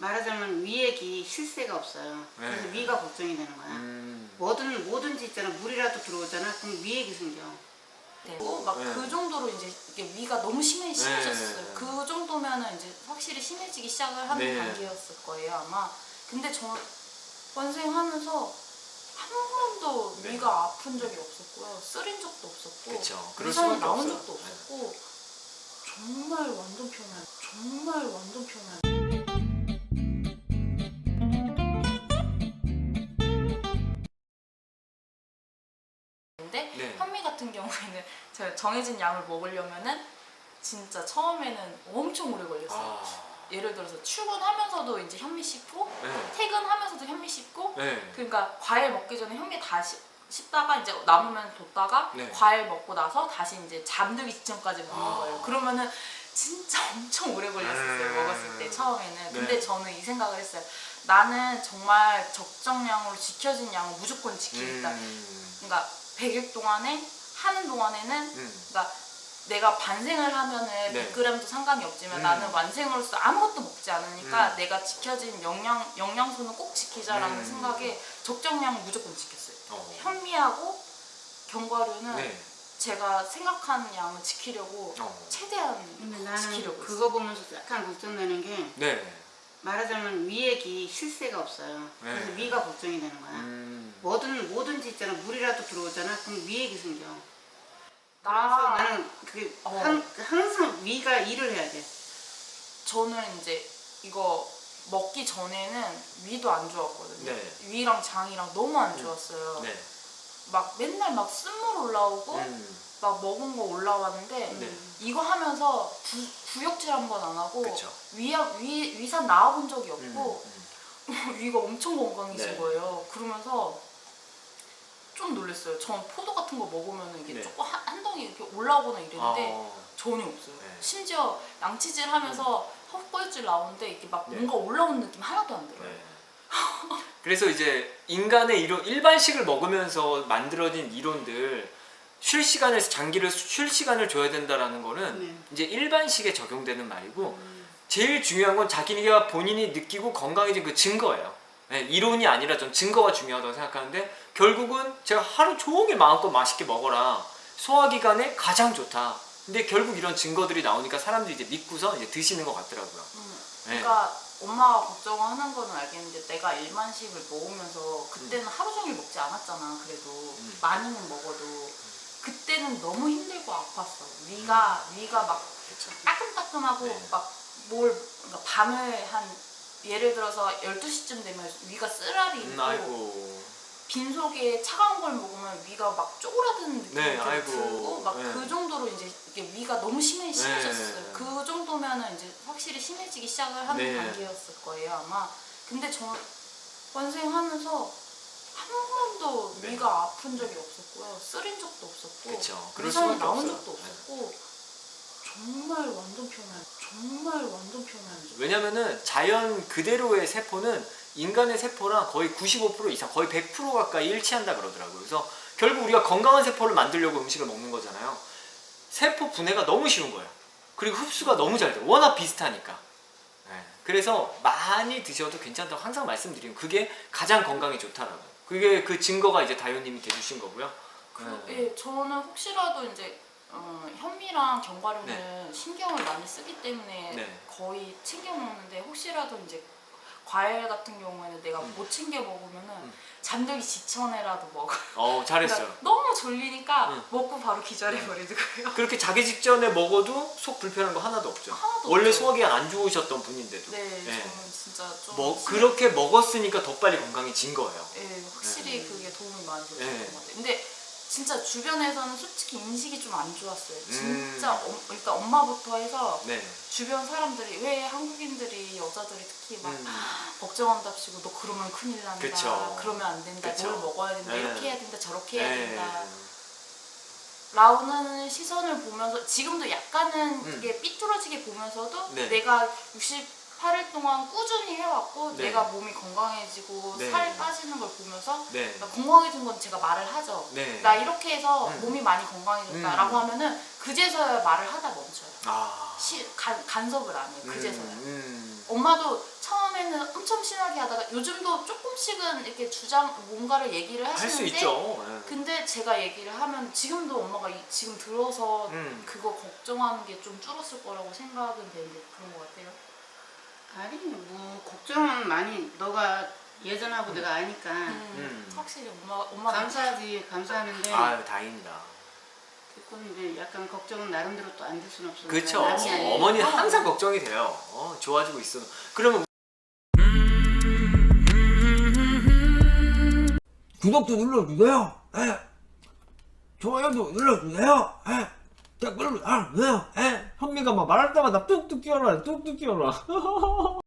말하자면 위액이 실새가 없어요. 그래서 네. 위가 걱정이 되는 거야. 뭐든지 있잖아. 물이라도 들어오잖아. 그럼 위액이 생겨. 네. 막 그 정도로 이제 이게 위가 너무 심해졌어요. 네. 그 정도면은 이제 확실히 심해지기 시작을 하는 네. 단계였을 거예요 아마. 근데 저 원생하면서 한 번도 네. 위가 아픈 적이 없었고요. 쓰린 적도 없었고, 그쵸. 그럴 위산이 수밖에 나온 없어요. 적도 네. 없었고, 정말 완전 편해요. 정말 완전 편해요. 근데 네. 현미 같은 경우에는 제가 정해진 양을 먹으려면은 진짜 처음에는 엄청 오래 걸렸어요. 예를 들어서 출근하면서도 이제 현미 씹고, 네. 퇴근하면서도 현미 씹고, 네. 그러니까 과일 먹기 전에 현미 다 씹다가 이제 남으면 뒀다가 네. 과일 먹고 나서 다시 이제 잠들기 직전까지 먹는 아. 거예요. 그러면은 진짜 엄청 오래 걸렸었어요. 먹었을 때 처음에는. 근데 네. 저는 이 생각을 했어요. 나는 정말 적정량으로 지켜진 양을 무조건 지키겠다. 그러니까 100일 동안에 하는 동안에는 그러니까 내가 반생을 하면은 네. 100g도 상관이 없지만 나는 완생으로서 아무것도 먹지 않으니까 내가 지켜진 영양소는 꼭 지키자라는 생각에 적정량을 무조건 지켰어요. 현미하고 견과류는 네. 제가 생각하는 양을 지키려고 최대한 근데 나는 지키려고 그거 보면서 약간 걱정되는 게 네. 말하자면 위액이 실새가 없어요. 그래서 네. 위가 걱정이 되는 거야. 뭐든지 있잖아. 물이라도 들어오잖아. 그럼 위액이 생겨. 그래서 나는 그게 항상 위가 일을 해야 돼. 저는 이제 이거 먹기 전에는 위도 안 좋았거든요. 네. 위랑 장이랑 너무 안 좋았어요. 네. 막 맨날 막 쓴물 올라오고 막 먹은 거 올라왔는데 네. 이거 하면서 구역질 한 번 안 하고 그쵸. 위산 나와본 적이 없고 위가 엄청 건강해진 네. 거예요. 그러면서 좀 놀랐어요. 전 포도 같은 거 먹으면 이게 네. 조금 한 덩이 이렇게 올라오거나 이랬는데 전혀 없어요. 네. 심지어 양치질 하면서 헛구역질 나오는데 이게 막 네. 뭔가 올라오는 느낌 하나도 안 들어요. 네. 그래서 이제 인간의 일반식을 먹으면서 만들어진 이론들 쉴 시간에서 장기를 쉴 시간을 줘야 된다라는 거는 이제 일반식에 적용되는 말이고 제일 중요한 건 자기가 본인이 느끼고 건강해진 그 증거예요. 네, 이론이 아니라 전 증거가 중요하다고 생각하는데 결국은 제가 하루 종일 마음껏 맛있게 먹어라. 소화기관에 가장 좋다. 근데 결국 이런 증거들이 나오니까 사람들이 이제 믿고서 이제 드시는 것 같더라고요. 그러니까 엄마가 걱정하는 거는 알겠는데 내가 일반식을 먹으면서 그때는 하루 종일 먹지 않았잖아. 그래도 많이는 먹어도 그때는 너무 힘들고 아팠어. 위가 막 그쵸. 따끔따끔하고 네. 막 그러니까 밤을 한 예를 들어서 12시쯤 되면 위가 쓰라리 있고 아이고. 빈속에 차가운 걸 먹으면 위가 막 쪼그라드는 느낌이 네, 아이고. 들고 막 네. 그 정도로 이제 이게 위가 너무 심해졌어요. 네. 그 정도면은 이제 확실히 심해지기 시작을 하는 네. 단계였을 거예요 아마. 근데 저 원생하면서 한 번도 네. 위가 아픈 적이 없었고요. 쓰린 적도 없었고, 그쵸. 그럴 위산이 수밖에 나온 없어요. 적도 없었고, 정말 완전 편해요. 정말 완전 편해요. 왜냐면은 자연 그대로의 세포는 인간의 세포랑 거의 95% 이상, 거의 100% 가까이 일치한다 그러더라고요. 그래서 결국 우리가 건강한 세포를 만들려고 음식을 먹는 거잖아요. 세포 분해가 너무 쉬운 거예요. 그리고 흡수가 너무 잘 돼요. 워낙 비슷하니까. 네. 그래서 많이 드셔도 괜찮다고 항상 말씀드리면 그게 가장 건강에 좋다라고. 그게 그 증거가 이제 다효님이 대주신 거고요. 예, 저는 혹시라도 이제 현미랑 견과류는 네. 신경을 많이 쓰기 때문에 네. 거의 챙겨 먹는데 혹시라도 이제 과일 같은 경우에는 내가 못 챙겨 먹으면은 잠들기 직전에라도 먹어요. 잘했어요. 그러니까 너무 졸리니까 먹고 바로 기절해버리는 거예요. 그렇게 자기 직전에 먹어도 속 불편한 거 하나도 없죠. 하나도 원래 없죠. 소화기가 안 좋으셨던 분인데도. 네, 네. 저는 진짜 좀 그렇게 먹었으니까 더 빨리 건강해진 거예요. 예, 확실히 그게 도움이 많이 됐던 네. 것 같아요. 근데 진짜 주변에서는 솔직히 인식이 좀 안 좋았어요. 진짜 일단 엄마부터 해서 네. 주변 사람들이 왜 한국인들이 여자들이 특히 막 걱정한답시고 너 그러면 큰일 난다. 그쵸. 그러면 안 된다. 그쵸. 뭘 먹어야 된다. 네. 이렇게 해야 된다. 저렇게 해야 네. 된다. 라는 시선을 보면서 지금도 약간은 그게 삐뚤어지게 보면서도 네. 내가 68일 동안 꾸준히 해왔고 네. 내가 몸이 건강해지고 네. 살 빠지는 걸 보면서 네. 건강해진 건 제가 말을 하죠. 네. 나 이렇게 해서 몸이 많이 건강해졌다라고 하면은 그제서야 말을 하다 멈춰요. 아. 간섭을 안 해요. 그제서야. 음. 엄마도 처음에는 엄청 심하게 하다가 요즘도 조금씩은 이렇게 뭔가를 얘기를 할 수 하시는데 있죠. 예. 근데 제가 얘기를 하면 지금도 엄마가 지금 들어서 그거 걱정하는 게 좀 줄었을 거라고 생각은 되는데 그런 것 같아요. 아니 뭐 걱정은 많이 너가 예전하고 내가 아니까 확실히 엄마가 감사하는데 아유 다행입니다. 그건 이제 약간 걱정은 나름대로 또 안 될 수는 없어. 그렇죠. 남이 아니니까. 어머니는 항상 걱정이 돼요. 좋아지고 있어. 그러면 구독도 눌러주세요. 예. 좋아요도 눌러주세요. 예. 댓글도 달아주세요. 예. 현미가 막 말할 때마다 뚝뚝 끼워라. 뚝뚝 끼워라.